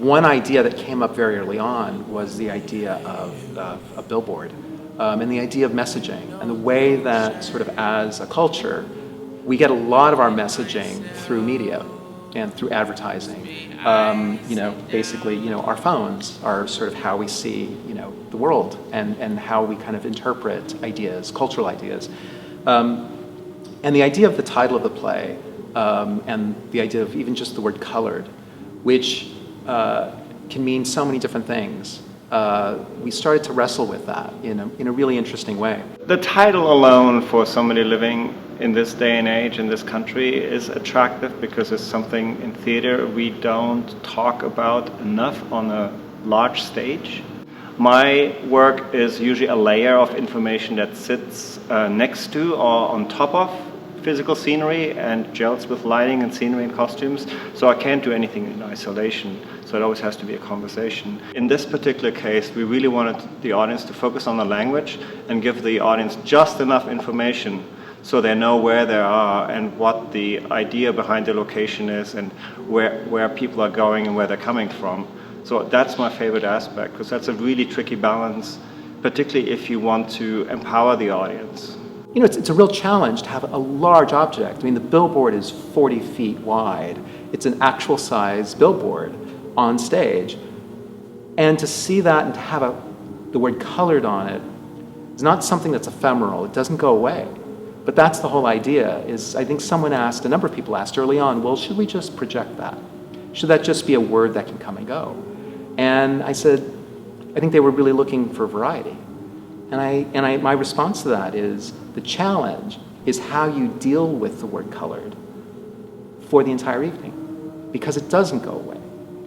one idea that came up very early on was the idea of a billboard, and the idea of messaging, and the way that sort of as a culture, we get a lot of our messaging through media and through advertising. Basically, our phones are sort of how we see, the world and how we kind of interpret ideas, cultural ideas. And the idea of the title of the play, and the idea of even just the word colored, which can mean so many different things. We started to wrestle with that in a really interesting way. The title alone for somebody living in this day and age in this country is attractive because it's something in theater we don't talk about enough on a large stage. My work is usually a layer of information that sits next to or on top of physical scenery and gels with lighting and scenery and costumes, so I can't do anything in isolation, so it always has to be a conversation. In this particular case, we really wanted the audience to focus on the language and give the audience just enough information so they know where they are and what the idea behind the location is and where people are going and where they're coming from. So that's my favorite aspect, because that's a really tricky balance, particularly if you want to empower the audience. It's a real challenge to have a large object. I mean, the billboard is 40 feet wide. It's an actual size billboard on stage. And to see that and to have the word colored on it is not something that's ephemeral. It doesn't go away. But that's the whole idea, is I think a number of people asked early on, well, should we just project that? Should that just be a word that can come and go? And I said, I think they were really looking for variety. And my response to that is, the challenge is how you deal with the word colored for the entire evening, because it doesn't go away.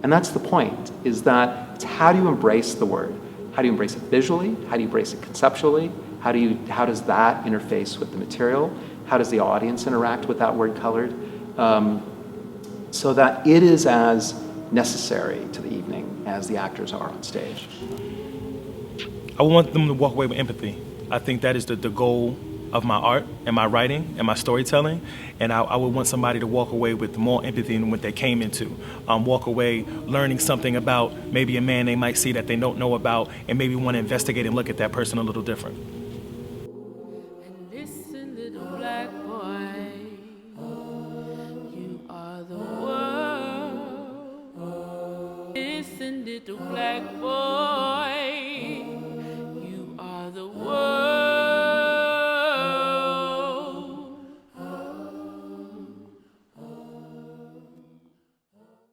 And that's the point, is that it's how do you embrace the word? How do you embrace it visually? How do you embrace it conceptually? How does that interface with the material? How does the audience interact with that word colored? So that it is as necessary to the evening as the actors are on stage. I want them to walk away with empathy. I think that is the goal of my art and my writing and my storytelling. And I would want somebody to walk away with more empathy than what they came into. Walk away learning something about maybe a man they might see that they don't know about, and maybe want to investigate and look at that person a little different. And listen, little black boy, you are the world. Listen, little black boy.